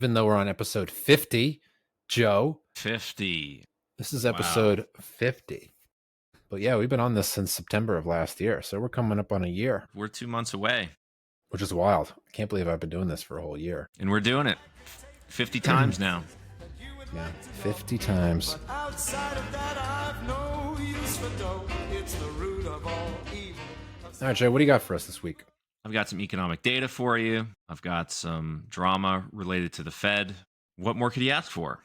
Even though we're on episode 50, Joe. 50. This is episode 50. But yeah, we've been on this since September of last year, so we're coming up on a year. We're 2 months away. Which is wild. I can't believe I've been doing this for a whole year. And we're doing it 50 times now. Yeah, 50 times. But outside of that, I've no use for dough. It's the root of all evil. All right, Joe, what do you got for us this week? I've got some economic data for you. I've got some drama related to the Fed. What more could you ask for?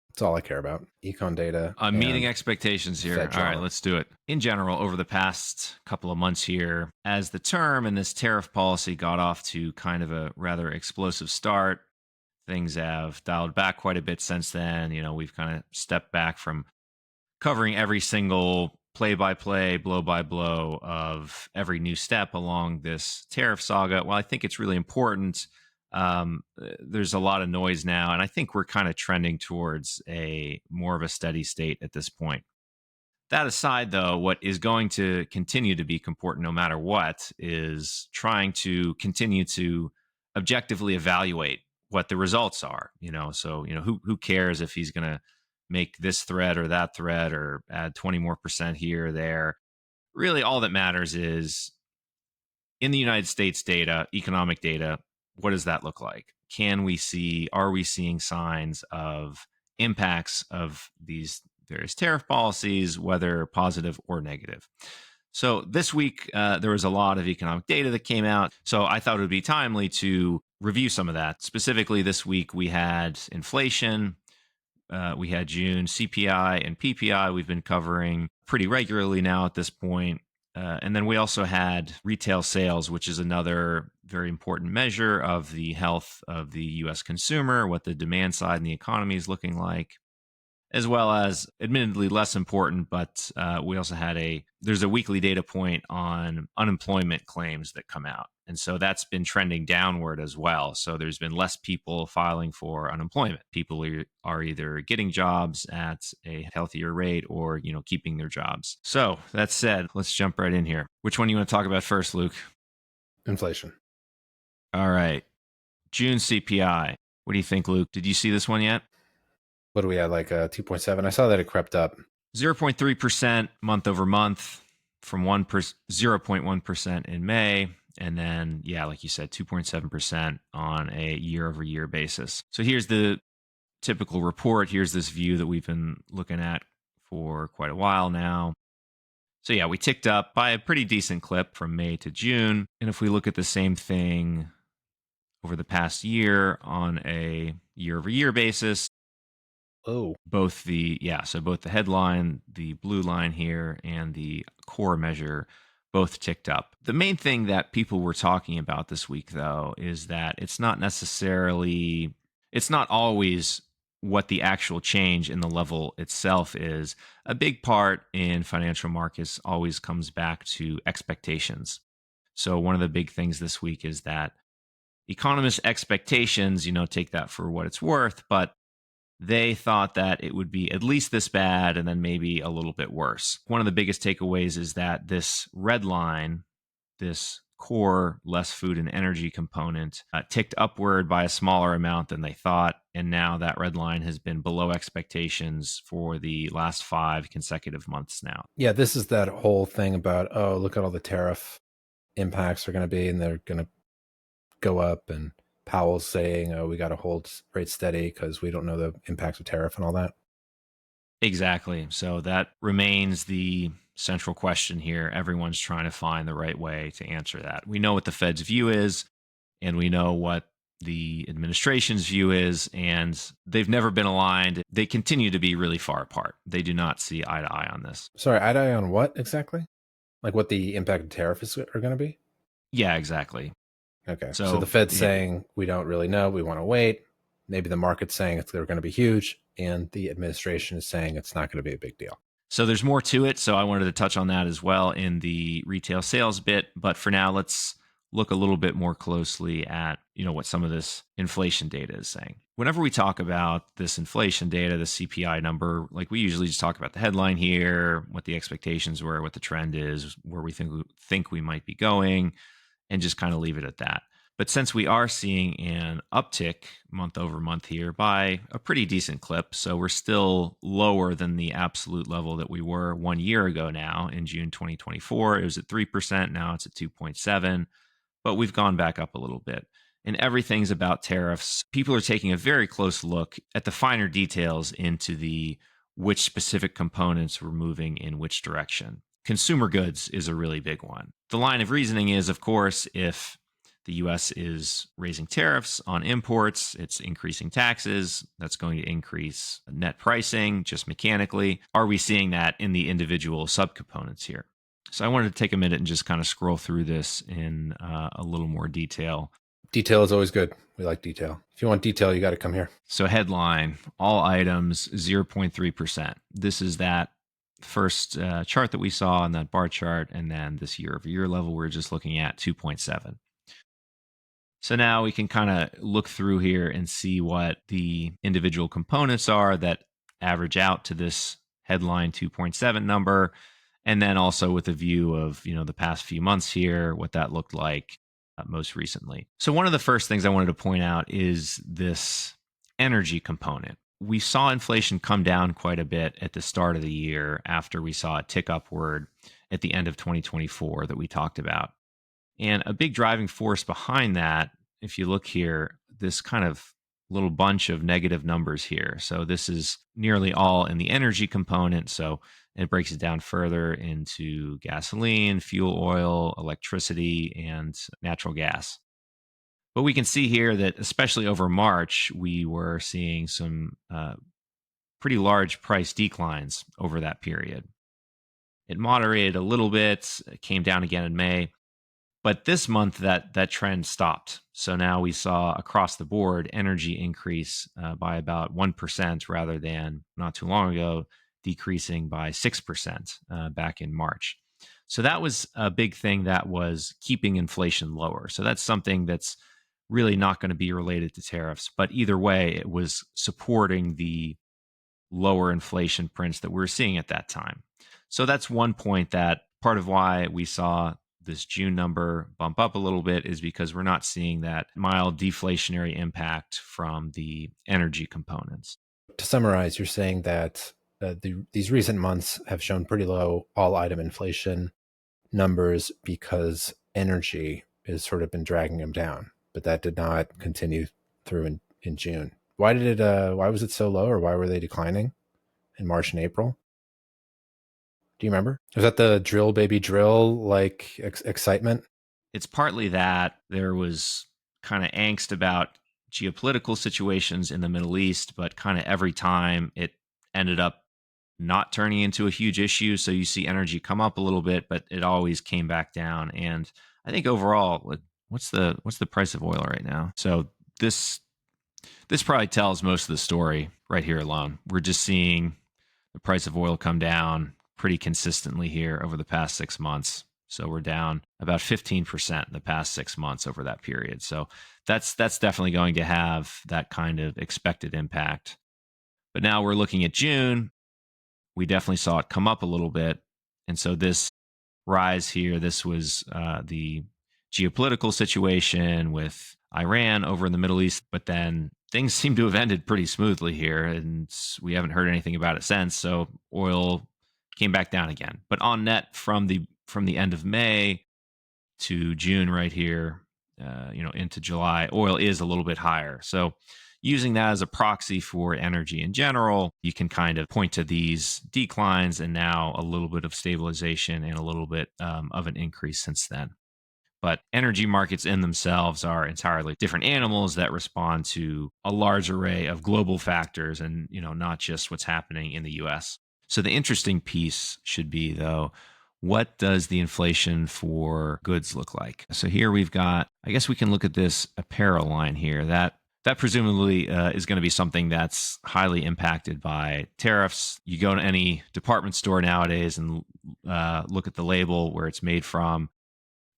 That's all I care about. Econ data. I'm meeting expectations here. Fed All right, drama. let's do it. In general, over the past couple of months here, as the term and this tariff policy got off to kind of a rather explosive start, things have dialed back quite a bit since then. You know, we've kind of stepped back from covering every single play-by-play, blow-by-blow of every new step along this tariff saga. Well, I think it's really important. There's a lot of noise now, and I think we're kind of trending towards a more of a steady state at this point. That aside, though, what is going to continue to be important no matter what is trying to continue to objectively evaluate what the results are. So who cares if he's going to make this thread or that thread or add 20 more % here or there. Really, all that matters is in the United States data, economic data, what does that look like? Are we seeing signs of impacts of these various tariff policies, whether positive or negative? So this week, there was a lot of economic data that came out. So I thought it would be timely to review some of that. Specifically, this week, we had inflation. We had June CPI and PPI we've been covering pretty regularly now at this point. And then we also had retail sales, which is another very important measure of the health of the U.S. consumer, what the demand side in the economy is looking like, as well as, admittedly less important, but we also had there's a weekly data point on unemployment claims that come out. And so that's been trending downward as well. So there's been less people filing for unemployment. People are either getting jobs at a healthier rate or, keeping their jobs. So that said, let's jump right in here. Which one do you want to talk about first, Luke? Inflation. All right. June CPI. What do you think, Luke? Did you see this one yet? What do we have, like 2.7? I saw that it crept up. 0.3% month over month from 0.1% in May. And then, like you said, 2.7% on a year over year basis. So here's the typical report. Here's this view that we've been looking at for quite a while now. So we ticked up by a pretty decent clip from May to June. And if we look at the same thing over the past year on a year over year basis, both the headline, the blue line here, and the core measure both ticked up. The main thing that people were talking about this week, though, is that it's not always what the actual change in the level itself is. A big part in financial markets always comes back to expectations. So one of the big things this week is that economists' expectations, take that for what it's worth, but they thought that it would be at least this bad and then maybe a little bit worse. One of the biggest takeaways is that this red line, this core less food and energy component, ticked upward by a smaller amount than they thought. And now that red line has been below expectations for the last 5 consecutive months now. Yeah, this is that whole thing about, look at all the tariff impacts are going to be, and they're going to go up, and Powell's saying, we got to hold rates steady because we don't know the impacts of tariff and all that. Exactly. So that remains the central question here. Everyone's trying to find the right way to answer that. We know what the Fed's view is, and we know what the administration's view is, and they've never been aligned. They continue to be really far apart. They do not see eye to eye on this. Sorry, eye to eye on what exactly? Like what the impact of tariffs are going to be? Yeah, exactly. Okay. So the Fed's saying, we don't really know. We want to wait. Maybe the market's saying they're going to be huge. And the administration is saying it's not going to be a big deal. So there's more to it. So I wanted to touch on that as well in the retail sales bit. But for now, let's look a little bit more closely at, what some of this inflation data is saying. Whenever we talk about this inflation data, the CPI number, like we usually just talk about the headline here, what the expectations were, what the trend is, where we think we might be going, and just kind of leave it at that. But since we are seeing an uptick month over month here by a pretty decent clip, so we're still lower than the absolute level that we were 1 year ago now in June 2024. It was at 3%. Now it's at 2.7, but we've gone back up a little bit. And everything's about tariffs. People are taking a very close look at the finer details into the which specific components were moving in which direction. Consumer goods is a really big one. The line of reasoning is, of course, if the US is raising tariffs on imports, it's increasing taxes. That's going to increase net pricing just mechanically. Are we seeing that in the individual subcomponents here? So I wanted to take a minute and just kind of scroll through this in a little more detail. Detail is always good. We like detail. If you want detail, you got to come here. So headline, all items 0.3%. This is that first chart that we saw in that bar chart, and then this year-over-year level we're just looking at 2.7. So now we can kind of look through here and see what the individual components are that average out to this headline 2.7 number. And then also with a view of, the past few months here, what that looked like most recently. So one of the first things I wanted to point out is this energy component. We saw inflation come down quite a bit at the start of the year after we saw it tick upward at the end of 2024 that we talked about. And a big driving force behind that, if you look here, this kind of little bunch of negative numbers here. So this is nearly all in the energy component. So it breaks it down further into gasoline, fuel oil, electricity, and natural gas. But we can see here that especially over March, we were seeing some pretty large price declines over that period. It moderated a little bit, it came down again in May. But this month, that trend stopped. So now we saw across the board energy increase by about 1% rather than not too long ago, decreasing by 6% back in March. So that was a big thing that was keeping inflation lower. So that's something that's really not going to be related to tariffs. But either way, it was supporting the lower inflation prints that we were seeing at that time. So that's one point that part of why we saw this June number bump up a little bit is because we're not seeing that mild deflationary impact from the energy components. To summarize, you're saying that these recent months have shown pretty low all-item inflation numbers because energy has sort of been dragging them down, but that did not continue through in June. Why was it so low, or why were they declining in March and April? Do you remember? Was that the drill baby drill like excitement? It's partly that there was kind of angst about geopolitical situations in the Middle East, but kind of every time it ended up not turning into a huge issue. So you see energy come up a little bit, but it always came back down. And I think overall, what's the price of oil right now? So this probably tells most of the story right here alone. We're just seeing the price of oil come down pretty consistently here over the past 6 months. So we're down about 15% in the past 6 months over that period. So that's definitely going to have that kind of expected impact. But now we're looking at June. We definitely saw it come up a little bit. And so this rise here, this was the geopolitical situation with Iran over in the Middle East, but then things seem to have ended pretty smoothly here, and we haven't heard anything about it since. So oil came back down again. But on net from the end of May to June right here, into July, oil is a little bit higher. So using that as a proxy for energy in general, you can kind of point to these declines and now a little bit of stabilization and a little bit of an increase since then. But energy markets in themselves are entirely different animals that respond to a large array of global factors and, not just what's happening in the US. So the interesting piece should be, though, what does the inflation for goods look like? So here we've got, I guess we can look at this apparel line here. That presumably is going to be something that's highly impacted by tariffs. You go to any department store nowadays and look at the label where it's made from.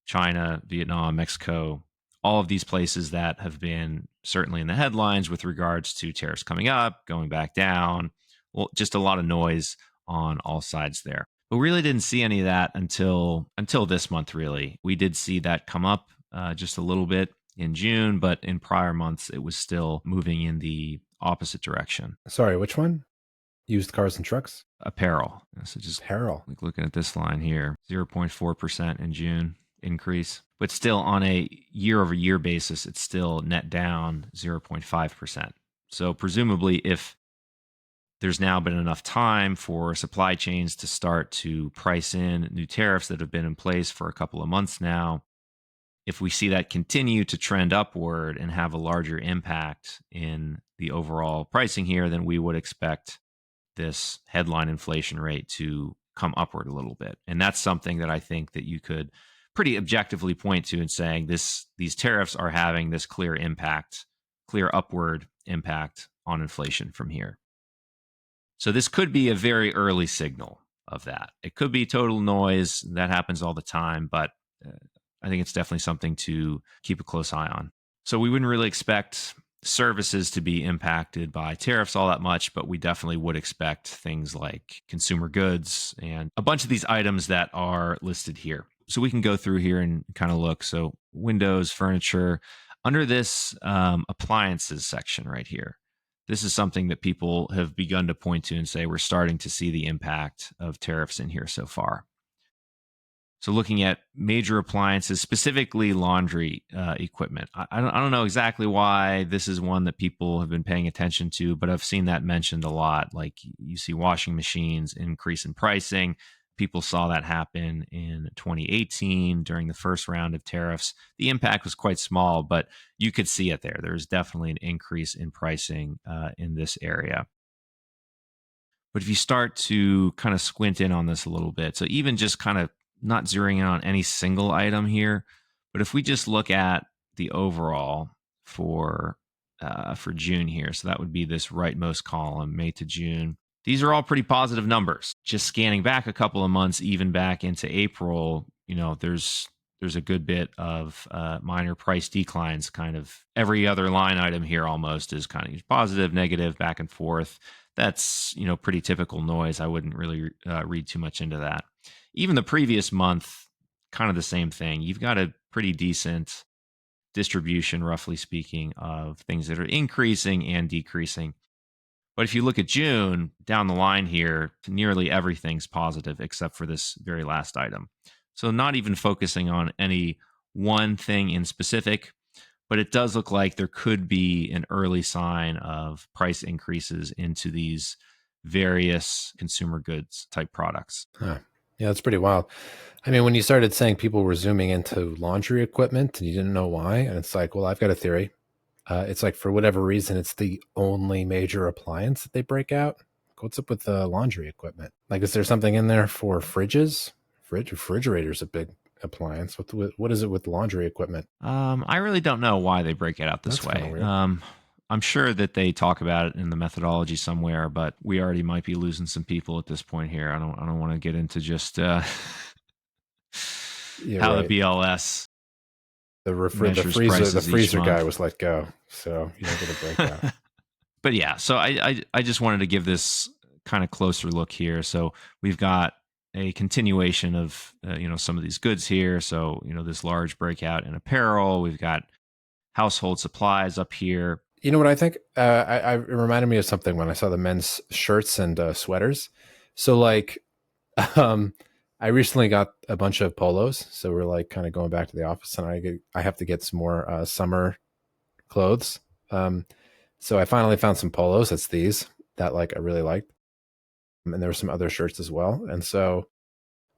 China, Vietnam, Mexico, all of these places that have been certainly in the headlines with regards to tariffs coming up, going back down. Well, just a lot of noise on all sides there. But we really didn't see any of that until this month, really. We did see that come up just a little bit in June, but in prior months, it was still moving in the opposite direction. Sorry, which one? Used cars and trucks? Apparel. So just Apparel. like looking at this line here, 0.4% in June increase, but still on a year over year basis, it's still net down 0.5%. So presumably if there's now been enough time for supply chains to start to price in new tariffs that have been in place for a couple of months now, if we see that continue to trend upward and have a larger impact in the overall pricing here, then we would expect this headline inflation rate to come upward a little bit. And that's something that I think that you could pretty objectively point to and saying these tariffs are having this clear impact, clear upward impact on inflation from here. So this could be a very early signal of that. It could be total noise. That happens all the time, but I think it's definitely something to keep a close eye on. So we wouldn't really expect services to be impacted by tariffs all that much, but we definitely would expect things like consumer goods and a bunch of these items that are listed here. So we can go through here and kind of look. So windows, furniture, under this appliances section right here. This is something that people have begun to point to and say we're starting to see the impact of tariffs in here so far. So looking at major appliances, specifically laundry equipment. I don't know exactly why this is one that people have been paying attention to, but I've seen that mentioned a lot. Like you see washing machines increase in pricing. People saw that happen in 2018 during the first round of tariffs. The impact was quite small, but you could see it there. There's definitely an increase in pricing in this area. But if you start to kind of squint in on this a little bit, so even just kind of not zeroing in on any single item here, but if we just look at the overall for June here, so that would be this rightmost column, May to June. These are all pretty positive numbers. Just scanning back a couple of months, even back into April, there's a good bit of minor price declines. Kind of every other line item here almost is kind of positive, negative, back and forth. That's pretty typical noise. I wouldn't really read too much into that. Even the previous month, kind of the same thing. You've got a pretty decent distribution, roughly speaking, of things that are increasing and decreasing. But if you look at June, down the line here, nearly everything's positive except for this very last item. So not even focusing on any one thing in specific, but it does look like there could be an early sign of price increases into these various consumer goods type products. Huh. Yeah, that's pretty wild. I mean, when you started saying people were zooming into laundry equipment and you didn't know why, and it's like, well, I've got a theory. It's like for whatever reason, it's the only major appliance that they break out. What's up with the laundry equipment? Like, is there something in there for fridges? Refrigerator's a big appliance. What is it with laundry equipment? I really don't know why they break it out this way. I'm sure that they talk about it in the methodology somewhere, but we already might be losing some people at this point here. I don't want to get into just how the BLS the freezer guy was let go, so you don't get a breakout. But yeah, so I just wanted to give this kind of closer look here. So we've got a continuation of some of these goods here. So this large breakout in apparel. We've got household supplies up here. You know what I think? It reminded me of something when I saw the men's shirts and sweaters. So like, I recently got a bunch of polos. So we're like kind of going back to the office, and I have to get some more summer clothes. So I finally found some polos. It's these that like I really liked, and there were some other shirts as well. And so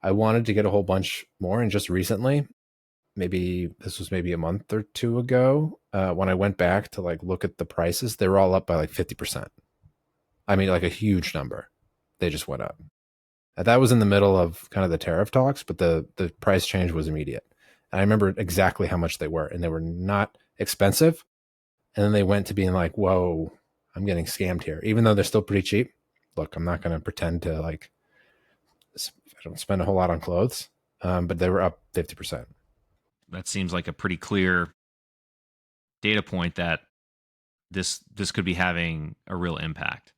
I wanted to get a whole bunch more. And just recently, this was maybe a month or two ago, when I went back to like look at the prices, they were all up by like 50%. I mean, like a huge number. They just went up. That was in the middle of kind of the tariff talks, but the price change was immediate. And I remember exactly how much they were, and they were not expensive. And then they went to being like, whoa, I'm getting scammed here. Even though they're still pretty cheap. Look, I'm not going to pretend to I don't spend a whole lot on clothes, but they were up 50%. That seems like a pretty clear data point that this could be having a real impact.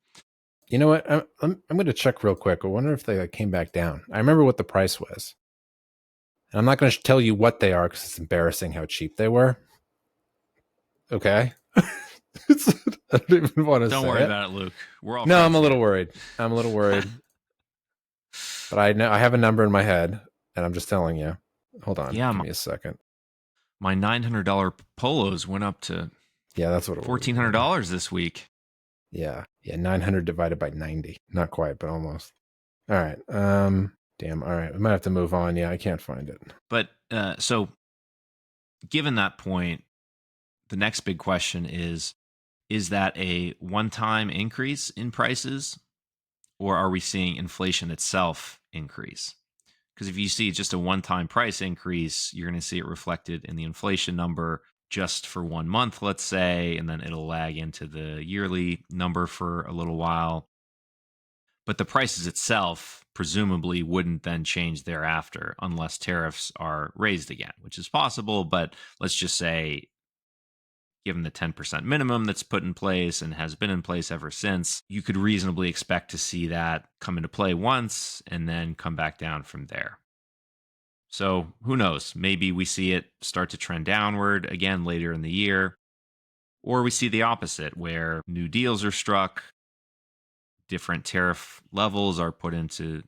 You know what? I'm going to check real quick. I wonder if they came back down. I remember what the price was. And I'm not going to tell you what they are because it's embarrassing how cheap they were. Okay. I don't even want to Don't say worry it. about it, Luke. We're all No, friends I'm a little here. worried. But I know I have a number in my head, and I'm just telling you. Hold on, Yeah, give me a second. my $900 polos went up to Yeah, that's what it was. $1,400 this week. Yeah, 900 divided by 90. Not quite, but almost. All right. Damn. All right, we might have to move on. Yeah, I can't find it. But so, given that point, the next big question is that a one-time increase in prices, or are we seeing inflation itself increase? Because if you see just a one-time price increase, you're going to see it reflected in the inflation number just for 1 month, let's say, and then it'll lag into the yearly number for a little while. But the prices itself presumably wouldn't then change thereafter unless tariffs are raised again, which is possible. But let's just say, given the 10% minimum that's put in place and has been in place ever since, you could reasonably expect to see that come into play once and then come back down from there. So who knows? Maybe we see it start to trend downward again later in the year, or we see the opposite where new deals are struck, different tariff levels are put into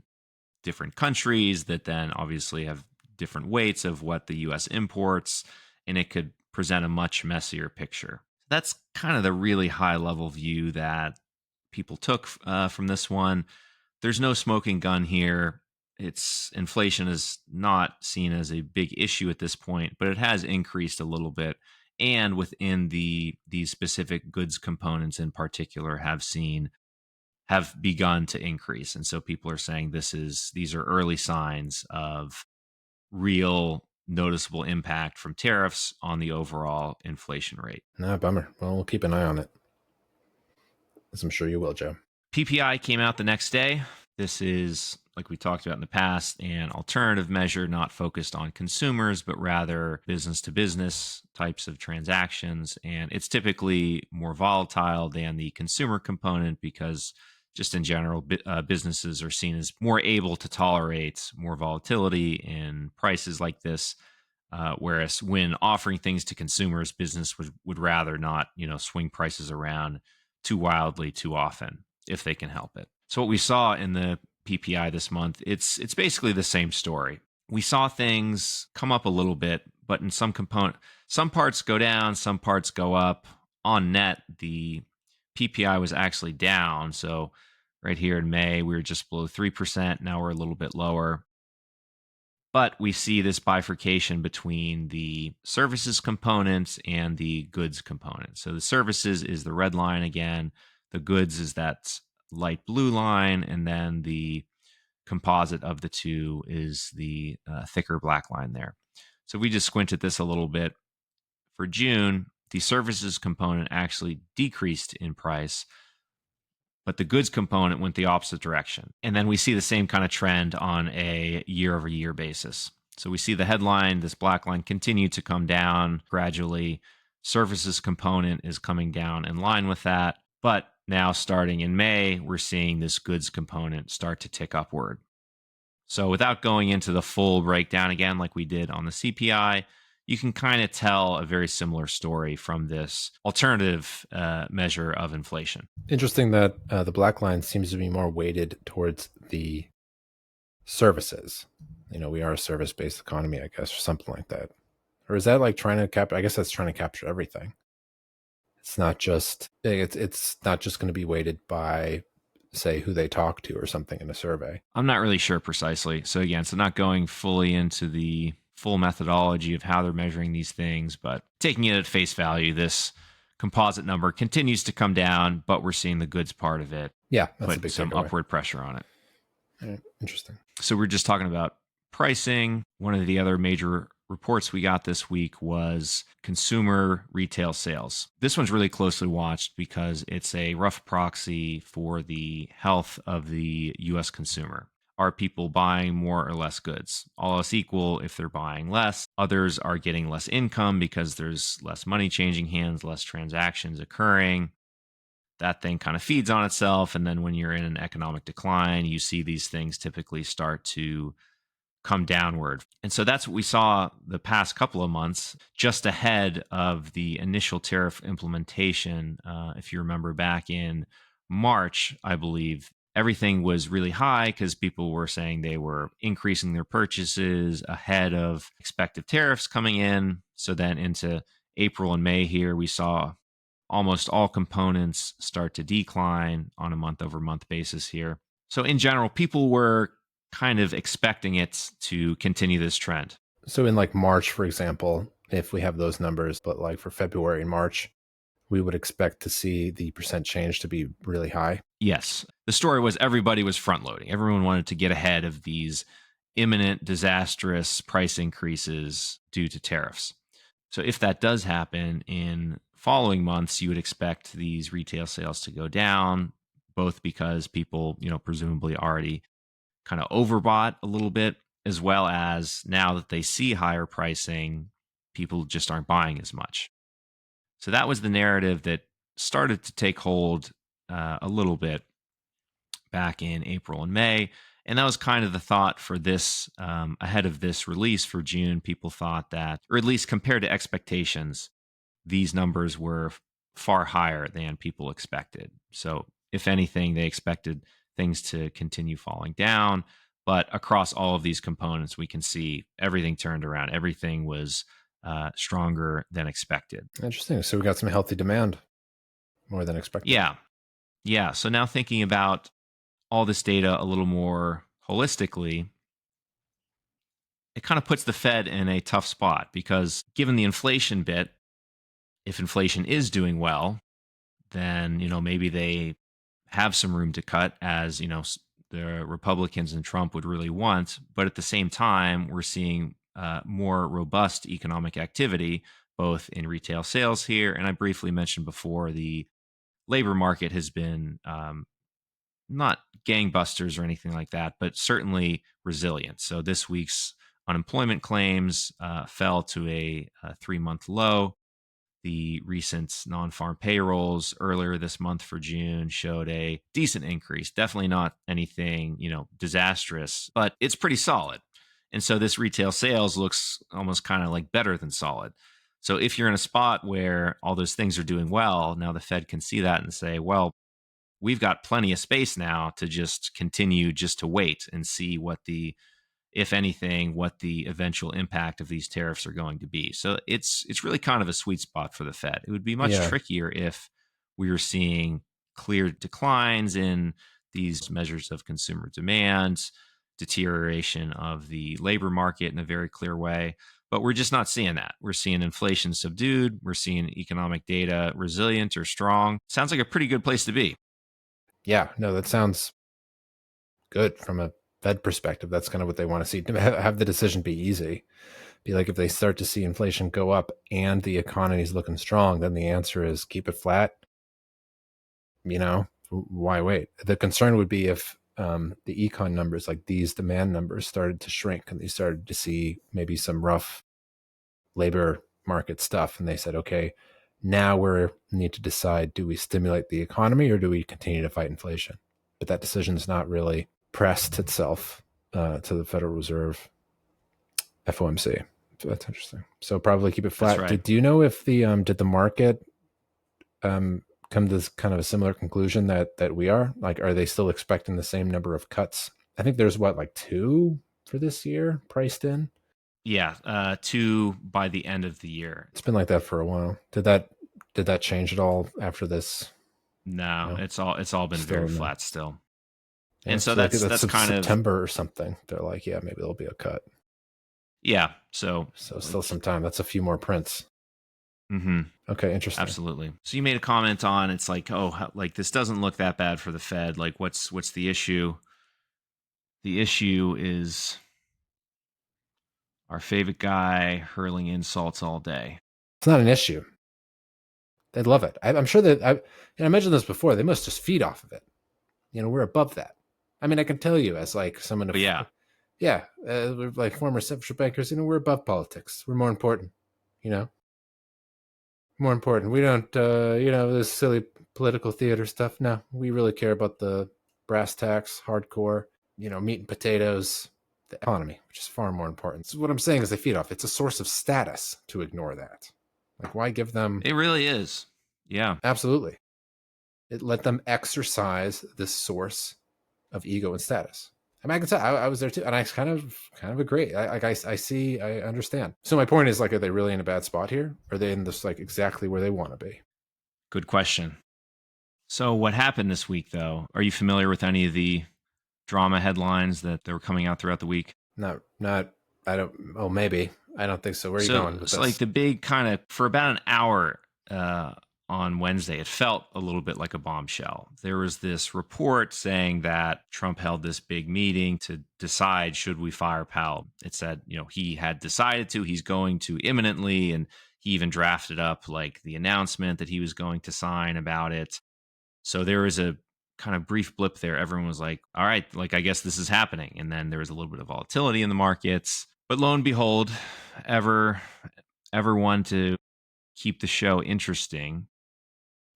different countries that then obviously have different weights of what the US imports, and it could present a much messier picture. That's kind of the really high level view that people took from this one. There's no smoking gun here. It's inflation is not seen as a big issue at this point, but it has increased a little bit. And within these specific goods components in particular have begun to increase. And so people are saying these are early signs of real noticeable impact from tariffs on the overall inflation rate. Nah, bummer. Well, we'll keep an eye on it, as I'm sure you will, Joe. PPI came out the next day. This is, like we talked about in the past, an alternative measure not focused on consumers, but rather business to business types of transactions. And it's typically more volatile than the consumer component because, just in general, businesses are seen as more able to tolerate more volatility in prices like this. Whereas when offering things to consumers, business would rather not, swing prices around too wildly too often if they can help it. So what we saw in the PPI this month, it's basically the same story. We saw things come up a little bit, but in some parts go down, some parts go up. On net, the PPI was actually down. So right here in May, we were just below 3%. Now we're a little bit lower. But we see this bifurcation between the services components and the goods component. So the services is the red line again. The goods is that light blue line. And then the composite of the two is the thicker black line there. So we just squint at this a little bit. For June, the services component actually decreased in price, but the goods component went the opposite direction. And then we see the same kind of trend on a year over year basis. So we see the headline, this black line, continue to come down gradually. Services component is coming down in line with that. But now starting in May, we're seeing this goods component start to tick upward. So without going into the full breakdown again, like we did on the CPI, you can kind of tell a very similar story from this alternative measure of inflation. Interesting that the black line seems to be more weighted towards the services. We are a service-based economy, I guess, or something like that. Or is that like trying to capture? I guess that's trying to capture everything. It's not just going to be weighted by, say, who they talk to or something in a survey. I'm not really sure precisely. So again, not going fully into the full methodology of how they're measuring these things, but taking it at face value, this composite number continues to come down, but we're seeing the goods part of it put some takeaway. upward pressure on it. Interesting. So we're just talking about pricing. One of the other major reports we got this week was consumer retail sales. This one's really closely watched because it's a rough proxy for the health of the US consumer. Are people buying more or less goods? All else equal, if they're buying less, others are getting less income because there's less money changing hands, less transactions occurring. That thing kind of feeds on itself. And then when you're in an economic decline, you see these things typically start to come downward. And so that's what we saw the past couple of months, just ahead of the initial tariff implementation. If you remember back in March, I believe, everything was really high because people were saying they were increasing their purchases ahead of expected tariffs coming in. So then into April and May here, we saw almost all components start to decline on a month over month basis here. So in general, people were kind of expecting it to continue this trend. So in like March, for example, if we have those numbers, but like for February and March, we would expect to see the percent change to be really high. Yes. The story was everybody was front loading. Everyone wanted to get ahead of these imminent, disastrous price increases due to tariffs. So if that does happen in following months, you would expect these retail sales to go down, both because people, presumably already kind of overbought a little bit, as well as now that they see higher pricing, people just aren't buying as much. So that was the narrative that started to take hold a little bit back in April and May. And that was kind of the thought for this ahead of this release for June. People thought that, or at least compared to expectations, these numbers were far higher than people expected. So, if anything, they expected things to continue falling down. But across all of these components, we can see everything turned around. Everything was stronger than expected. Interesting. So we got some healthy demand, more than expected. Yeah. Yeah. So now thinking about all this data a little more holistically, it kind of puts the Fed in a tough spot because given the inflation bit, if inflation is doing well, then, maybe they have some room to cut as, the Republicans and Trump would really want. But at the same time, we're seeing more robust economic activity, both in retail sales here. And I briefly mentioned before, the labor market has been not gangbusters or anything like that, but certainly resilient. So this week's unemployment claims fell to a 3-month low. The recent non-farm payrolls earlier this month for June showed a decent increase. Definitely not anything, disastrous, but it's pretty solid. And so this retail sales looks almost kind of like better than solid. So if you're in a spot where all those things are doing well, now the Fed can see that and say, well, we've got plenty of space now to just continue just to wait and see if anything, what the eventual impact of these tariffs are going to be. So it's really kind of a sweet spot for the Fed. It would be much trickier if we were seeing clear declines in these measures of consumer demand, deterioration of the labor market in a very clear way. But we're just not seeing that. We're seeing inflation subdued. We're seeing economic data resilient or strong. Sounds like a pretty good place to be. Yeah, no, that sounds good from a Fed perspective. That's kind of what they want to see. Have the decision be easy. Be like, if they start to see inflation go up and the economy is looking strong, then the answer is keep it flat. Why wait? The concern would be if the econ numbers, like these demand numbers, started to shrink and they started to see maybe some rough labor market stuff. And they said, okay, now we need to decide, do we stimulate the economy or do we continue to fight inflation? But that decision is not really pressed itself to the Federal Reserve, FOMC. So that's interesting. So probably keep it flat. Right. Do you know if did the market come to this kind of a similar conclusion that we are? Like, are they still expecting the same number of cuts? I think there's like 2 for this year priced in. Yeah, 2 by the end of the year. It's been like that for a while. Did that change at all after this? No, it's all been very flat still. Yeah, and so like that's kind of September or something. They're like, yeah, maybe there'll be a cut. Yeah, so still some time. That's a few more prints. Mm-hmm. Okay, interesting. Absolutely. So you made a comment on it's like, like this doesn't look that bad for the Fed. Like, what's the issue? The issue is our favorite guy hurling insults all day. It's not an issue. They love it. I'm sure that I mentioned this before. They must just feed off of it. We're above that. I mean, I can tell you as like someone. We're like former central bankers. We're above politics. We're more important. More important. We don't. This silly political theater stuff. No, we really care about the brass tacks, hardcore. Meat and potatoes. the economy, which is far more important. So what I'm saying is they feed off. It's a source of status to ignore that. Like, why give them? It really is. Yeah. Absolutely. It let them exercise this source of ego and status. I mean, I can tell I was there too, and I kind of agree. I see, I understand. So my point is, like, are they really in a bad spot here? Are they in this, like, exactly where they want to be? Good question. So what happened this week, though? Are you familiar with any of the drama headlines that were coming out throughout the week? Not. I don't. Oh, maybe. I don't think so. Where are you going with so this? like the big kind of, for about an hour on Wednesday, it felt a little bit like a bombshell. There was this report saying that Trump held this big meeting to decide, should we fire Powell? It said, he had decided to, he's going to imminently, and he even drafted up like the announcement that he was going to sign about it. So there was a kind of brief blip there. Everyone was like, all right, like, I guess this is happening. And then there was a little bit of volatility in the markets. But lo and behold, ever one to keep the show interesting.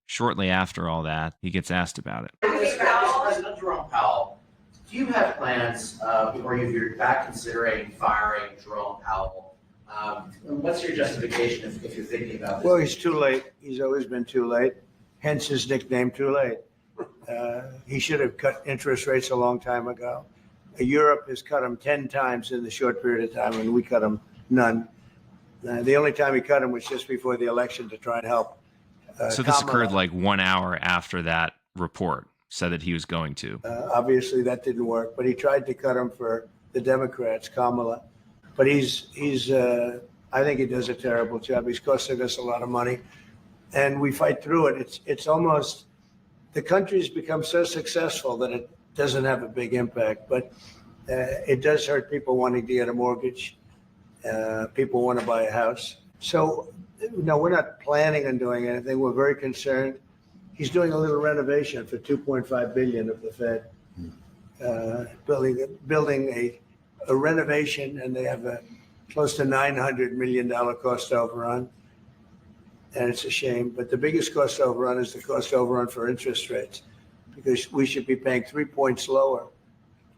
Shortly after all that, he gets asked about it. President Jerome Powell, do you have plans, or you're back considering firing Jerome Powell? What's your justification if you're thinking about this? Well, he's too late. He's always been too late, hence his nickname, Too Late. He should have cut interest rates a long time ago. Europe has cut them 10 times in the short period of time, and we cut them none. The only time he cut them was just before the election to try and help. So this occurred like 1 hour after that report said that he was going to. Obviously, that didn't work, but he tried to cut them for the Democrats, Kamala. But I think he does a terrible job. He's costing us a lot of money, and we fight through it. It's almost, the country's become so successful that it doesn't have a big impact, but it does hurt people wanting to get a mortgage. People want to buy a house. So, no, we're not planning on doing anything. We're very concerned. He's doing a little renovation for $2.5 billion of the Fed, building a renovation, and they have a close to $900 million cost overrun. And it's a shame. But the biggest cost overrun is the cost overrun for interest rates, because we should be paying 3 points lower.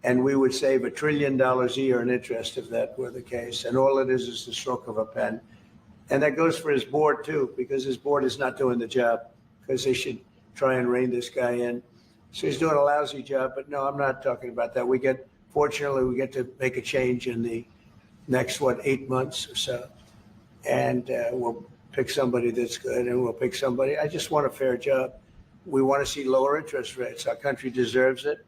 And we would save $1 trillion a year in interest if that were the case. And all it is the stroke of a pen. And that goes for his board, too, because his board is not doing the job, because they should try and rein this guy in. So he's doing a lousy job. But no, I'm not talking about that. Fortunately, we get to make a change in the next, 8 months or so. And we'll pick somebody that's good, and we'll pick somebody. I just want a fair job. We want to see lower interest rates. Our country deserves it.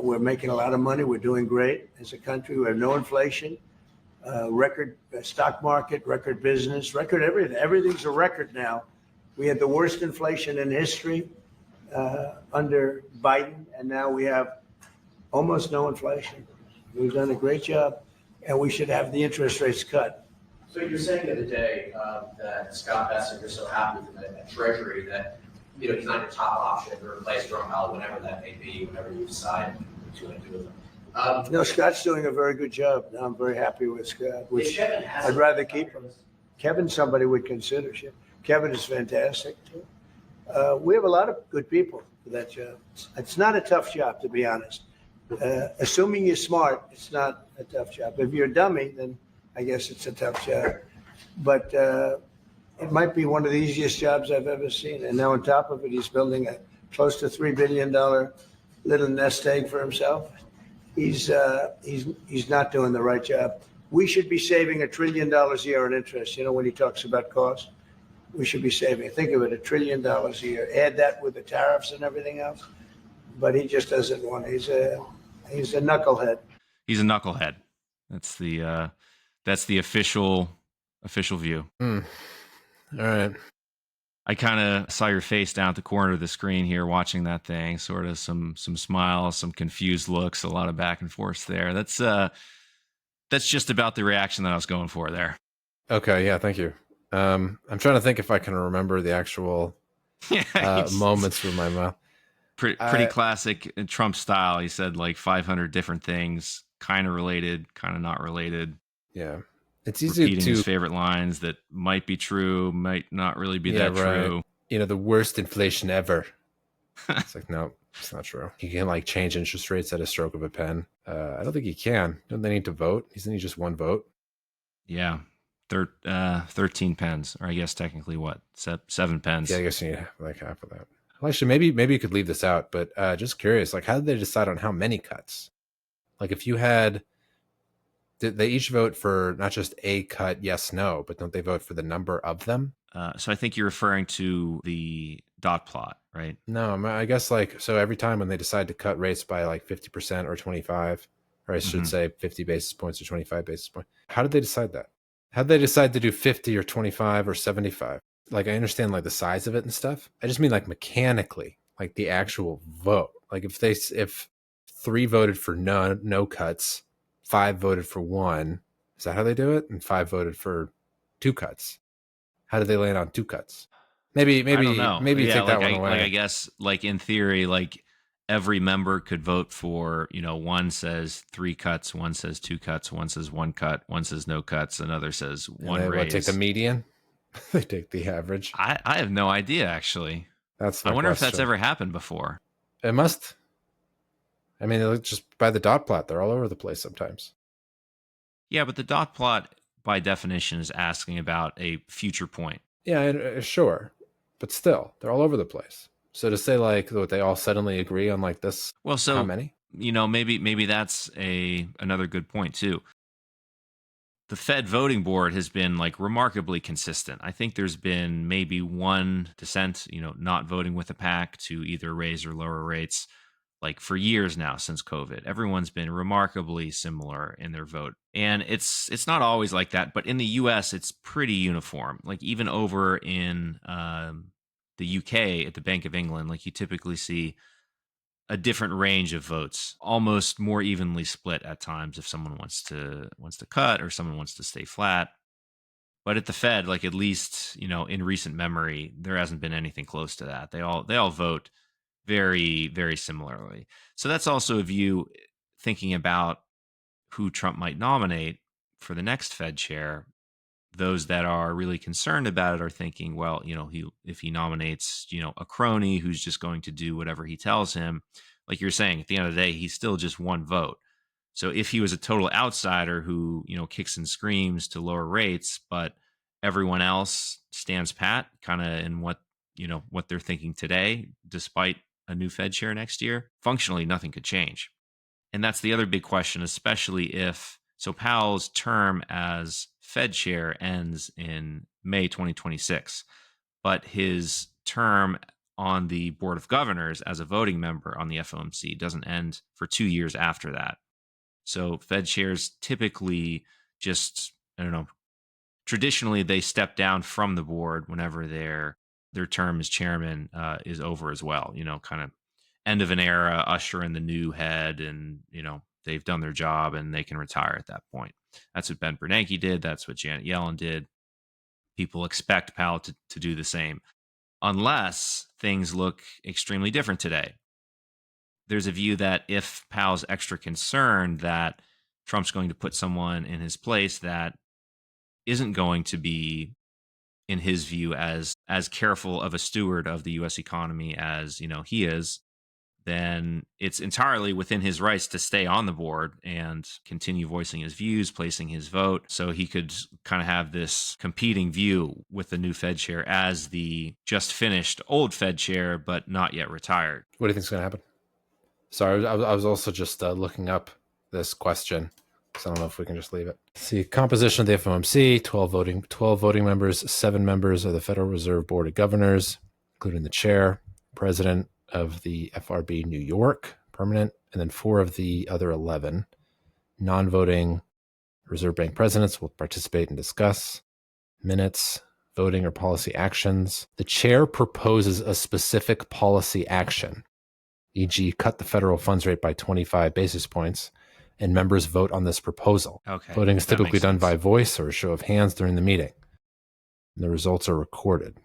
We're making a lot of money. We're doing great as a country. We have no inflation, record stock market, record business, record everything. Everything's a record now. We had the worst inflation in history under Biden, and now we have almost no inflation. We've done a great job, and we should have the interest rates cut. So you're saying the other day that Scott Bessent, you're so happy with the Treasury that he's not your top option to replace Jerome Powell, whenever that may be, whenever you decide what you want to do with him. No, Scott's doing a very good job. I'm very happy with Scott, which I'd rather keep him. Kevin's somebody we'd consider. Kevin is fantastic, too. We have a lot of good people for that job. It's not a tough job, to be honest. Assuming you're smart, it's not a tough job. If you're a dummy, then I guess it's a tough job. But it might be one of the easiest jobs I've ever seen. And now on top of it, he's building a close to $3 billion little nest egg for himself. He's not doing the right job. We should be saving $1 trillion a year in interest. When he talks about cost, we should be saving, think of it, $1 trillion a year. Add that with the tariffs and everything else. But he just doesn't want it. He's a knucklehead. He's a knucklehead. That's the official view. All right. I kind of saw your face down at the corner of the screen here watching that thing, sort of some smiles, some confused looks, a lot of back and forth there. That's just about the reaction that I was going for there. Okay, yeah, thank you. I'm trying to think if I can remember the actual moments with my mouth. Pretty classic Trump style. He said like 500 different things, kind of related, kind of not related. Yeah. It's easy repeating to his favorite lines that might be true, might not really be that true. The worst inflation ever. It's like, no, it's not true. He can like change interest rates at a stroke of a pen. I don't think he can. Don't they need to vote? Isn't he just one vote? Yeah. 13 pens, or I guess technically what? 7 pens. Yeah, I guess you need like half of that. Well, actually, maybe you could leave this out, but just curious, like, how did they decide on how many cuts? Like, if you had, did they each vote for not just a cut, yes, no, but don't they vote for the number of them? So I think you're referring to the dot plot, right? No, I guess like, so every time when they decide to cut rates by like 50% or 25, or I should say 50 basis points or 25 basis points, how did they decide that? How did they decide to do 50 or 25 or 75? Like, I understand like the size of it and stuff. I just mean like mechanically, like the actual vote. Like if 3 voted for no cuts, 5 voted for 1, is that how they do it? And 5 voted for 2 cuts. How did they land on 2 cuts? Maybe I don't know. you Yeah, take that one away. Like I guess, like in theory, like every member could vote for, one says 3 cuts, one says 2 cuts, one says 1 cut, one says no cuts, another says one And they raise. take the median. They take the average. I have no idea, actually. That's I wonder if that's question. ever happened before. It must. I mean, just by the dot plot, they're all over the place sometimes. Yeah, but the dot plot, by definition, is asking about a future point. Yeah, sure. But still, they're all over the place. So to say like what they all suddenly agree on like this, Well, so how many? Maybe that's another good point too. The Fed voting board has been like remarkably consistent. I think there's been maybe one dissent, not voting with a pack to either raise or lower rates, like for years now since COVID. Everyone's been remarkably similar in their vote. And it's not always like that, but in the US it's pretty uniform. Like even over in the UK at the Bank of England, like you typically see a different range of votes, almost more evenly split at times if someone wants to cut or someone wants to stay flat. But at the Fed, like at least, in recent memory, there hasn't been anything close to that. They all vote very, very similarly. So that's also a view thinking about who Trump might nominate for the next Fed chair. Those that are really concerned about it are thinking, well, if he nominates, a crony who's just going to do whatever he tells him, like you're saying, at the end of the day, he's still just one vote. So if he was a total outsider who, kicks and screams to lower rates, but everyone else stands pat kind of in what they're thinking today, despite a new Fed chair next year, functionally nothing could change. And that's the other big question, especially if Powell's term as Fed chair ends in May 2026, but his term on the Board of Governors as a voting member on the FOMC doesn't end for 2 years after that. So Fed chairs typically just, traditionally they step down from the board whenever their term as chairman is over as well, kind of end of an era, usher in the new head, and, they've done their job and they can retire at that point. That's what Ben Bernanke did. That's what Janet Yellen did. People expect Powell to do the same, unless things look extremely different today. There's a view that if Powell's extra concerned that Trump's going to put someone in his place that isn't going to be, in his view, as careful of a steward of the U.S. economy as he is, then it's entirely within his rights to stay on the board and continue voicing his views, placing his vote. So he could kind of have this competing view with the new Fed chair as the just finished old Fed chair, but not yet retired. What do you think is going to happen? Sorry, I was also just looking up this question, so I don't know if we can just leave it. See, composition of the FOMC: 12 voting members, 7 members of the Federal Reserve Board of Governors, including the chair, president of the FRB New York, permanent, and then 4 of the other 11 non-voting Reserve Bank presidents will participate and discuss minutes, voting, or policy actions. The chair proposes a specific policy action, e.g., cut the federal funds rate by 25 basis points, and members vote on this proposal. Okay, voting is typically done by voice or a show of hands during the meeting. And the results are recorded.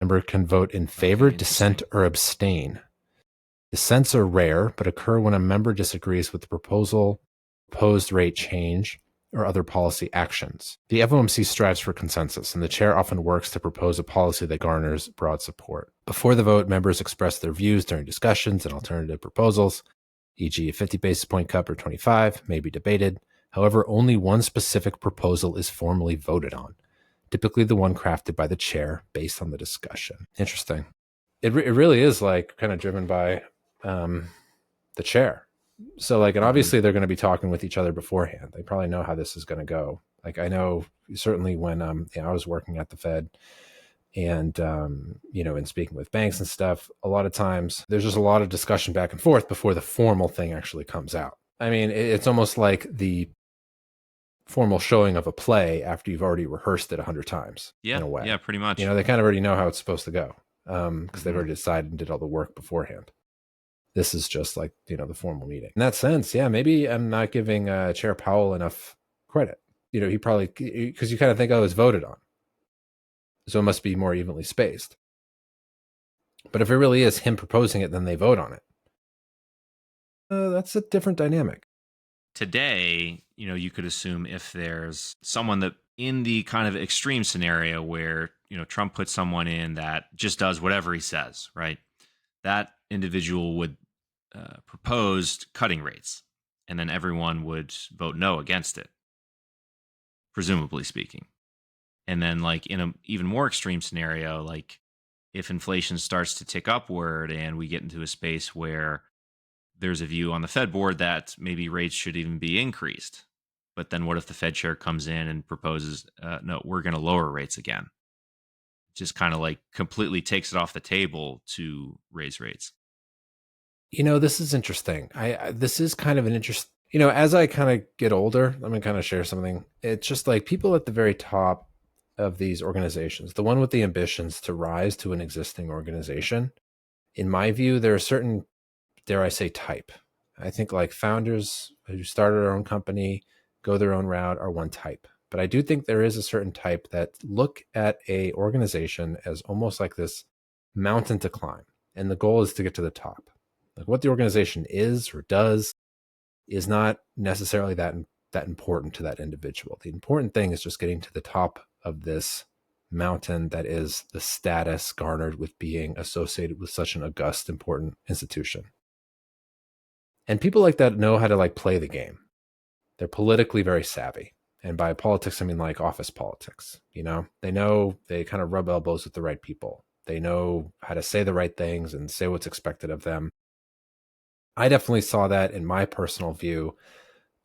Member can vote in favor, dissent, or abstain. Dissents are rare, but occur when a member disagrees with the proposed rate change, or other policy actions. The FOMC strives for consensus, and the chair often works to propose a policy that garners broad support. Before the vote, members express their views during discussions and alternative proposals, e.g. a 50 basis point cut or 25 may be debated. However, only one specific proposal is formally voted on, typically the one crafted by the chair based on the discussion. Interesting. It really is like kind of driven by the chair. So like, and obviously they're going to be talking with each other beforehand. They probably know how this is going to go. Like I know certainly when I was working at the Fed and, and speaking with banks and stuff, a lot of times there's just a lot of discussion back and forth before the formal thing actually comes out. I mean, it's almost like the formal showing of a play after you've already rehearsed it 100 times. Yeah, in a way. Yeah, pretty much. They kind of already know how it's supposed to go because they've already decided and did all the work beforehand. This is just like, the formal meeting. In that sense, yeah, maybe I'm not giving Chair Powell enough credit. He probably, because you kind of think, oh, it's voted on. So it must be more evenly spaced. But if it really is him proposing it, then they vote on it. That's a different dynamic. Today, you could assume if there's someone that in the kind of extreme scenario where, Trump puts someone in that just does whatever he says, right? That individual would propose cutting rates, and then everyone would vote no against it, presumably speaking. And then like in an even more extreme scenario, like if inflation starts to tick upward and we get into a space where there's a view on the Fed board that maybe rates should even be increased. But then what if the Fed chair comes in and proposes, no, we're going to lower rates again? Just kind of like completely takes it off the table to raise rates. This is interesting. This is kind of an interest. As I kind of get older, let me kind of share something. It's just like people at the very top of these organizations, the one with the ambitions to rise to an existing organization. In my view, there are certain, dare I say, type. I think like founders who started their own company, go their own route are one type. But I do think there is a certain type that look at a organization as almost like this mountain to climb. And the goal is to get to the top. Like what the organization is or does is not necessarily that important to that individual. The important thing is just getting to the top of this mountain that is the status garnered with being associated with such an august, important institution. And people like that know how to like play the game. They're politically very savvy. And by politics, I mean like office politics. They know they kind of rub elbows with the right people. They know how to say the right things and say what's expected of them. I definitely saw that in my personal view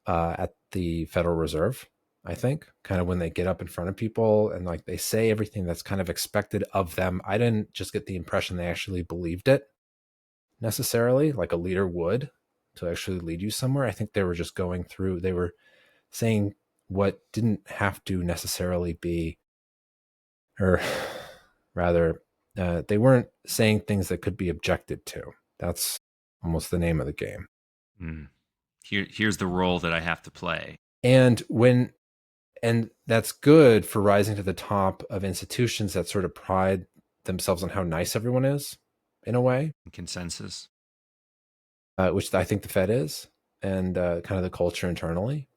at the Federal Reserve, I think, kind of when they get up in front of people and like they say everything that's kind of expected of them. I didn't just get the impression they actually believed it necessarily, like a leader would to actually lead you somewhere. I think they were just going through, they were saying what didn't have to necessarily be, or rather, they weren't saying things that could be objected to. That's almost the name of the game. Here's the role that I have to play. And that's good for rising to the top of institutions that sort of pride themselves on how nice everyone is, in a way. Consensus. Which I think the Fed is, and kind of the culture internally.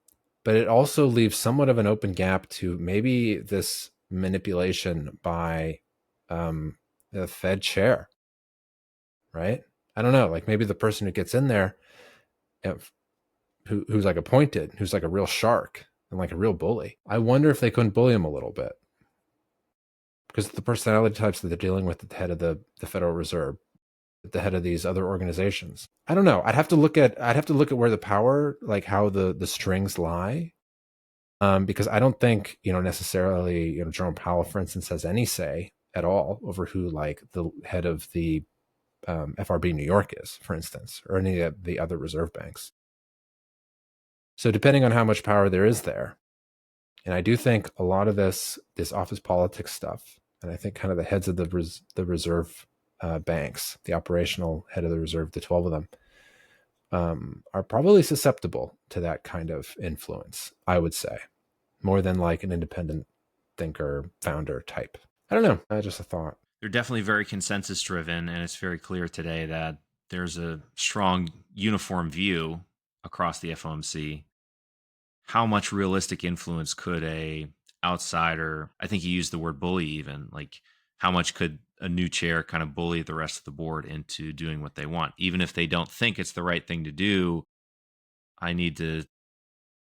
But it also leaves somewhat of an open gap to maybe this manipulation by the Fed chair, right? I don't know, like maybe the person who gets in there, who's like appointed, who's like a real shark and like a real bully. I wonder if they couldn't bully him a little bit. Because the personality types that they're dealing with at the head of the Federal Reserve, at the head of these other organizations. I don't know. I'd have to look at where the power, like how the strings lie. Because I don't think, necessarily, Jerome Powell, for instance, has any say at all over who like the head of the FRB New York is, for instance, or any of the other reserve banks. So depending on how much power there is there, and I do think a lot of this office politics stuff, and I think kind of the heads of the reserve banks, the operational head of the reserve, the 12 of them, are probably susceptible to that kind of influence, I would say, more than like an independent thinker, founder type. I don't know. Just a thought. They're definitely very consensus driven, and it's very clear today that there's a strong uniform view across the FOMC how much realistic influence could a outsider, I think you used the word bully even, like how much could a new chair kind of bully the rest of the board into doing what they want? Even if they don't think it's the right thing to do, I need to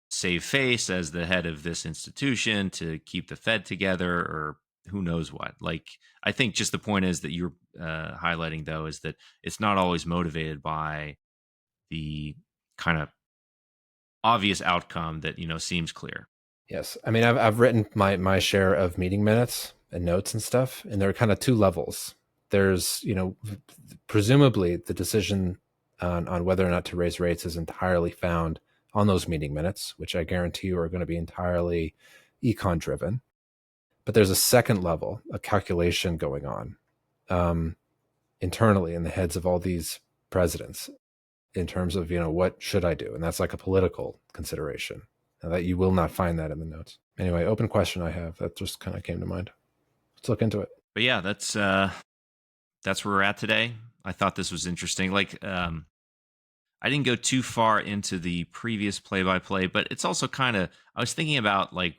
save face as the head of this institution to keep the Fed together, or who knows what. Like, I think just the point is that you're highlighting, though, is that it's not always motivated by the kind of obvious outcome that, seems clear. Yes. I mean, I've written my share of meeting minutes and notes and stuff, and there are kind of two levels. There's, presumably the decision on whether or not to raise rates is entirely found on those meeting minutes, which I guarantee you are going to be entirely econ driven. But there's a second level, a calculation going on internally in the heads of all these presidents in terms of, what should I do? And that's like a political consideration. And that you will not find that in the notes. Anyway, open question I have that just kind of came to mind. Let's look into it. But yeah, that's where we're at today. I thought this was interesting. Like, I didn't go too far into the previous play-by-play, but it's also kind of, I was thinking about like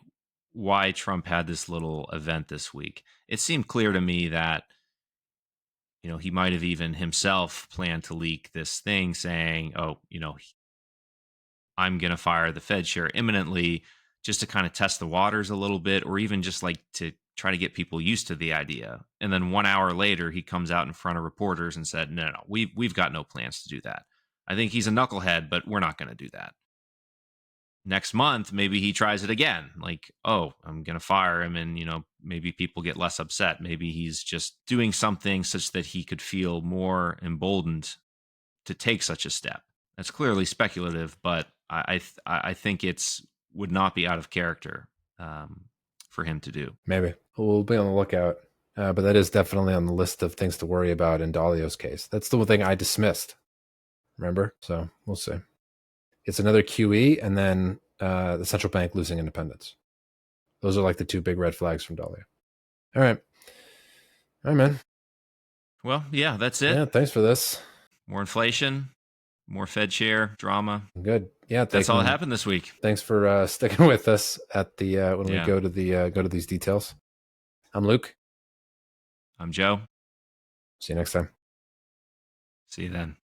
why Trump had this little event this week. It seemed clear to me that, he might have even himself planned to leak this thing saying, oh, I'm going to fire the Fed chair imminently, just to kind of test the waters a little bit, or even just like to try to get people used to the idea. And then 1 hour later, he comes out in front of reporters and said, no, we've got no plans to do that. I think he's a knucklehead, but we're not going to do that. Next month, maybe he tries it again. Like, oh, I'm going to fire him. And, maybe people get less upset. Maybe he's just doing something such that he could feel more emboldened to take such a step. That's clearly speculative, but I think it's would not be out of character for him to do. Maybe. We'll be on the lookout. But that is definitely on the list of things to worry about in Dalio's case. That's the one thing I dismissed. Remember? So we'll see. It's another QE and then the central bank losing independence. Those are like the two big red flags from Dalio. All right, man. Well, yeah, that's it. Yeah, thanks for this. More inflation, more Fed chair drama. Good. Yeah, that's all that happened this week. Thanks for sticking with us at the when we go to these details. I'm Luke. I'm Joe. See you next time. See you then.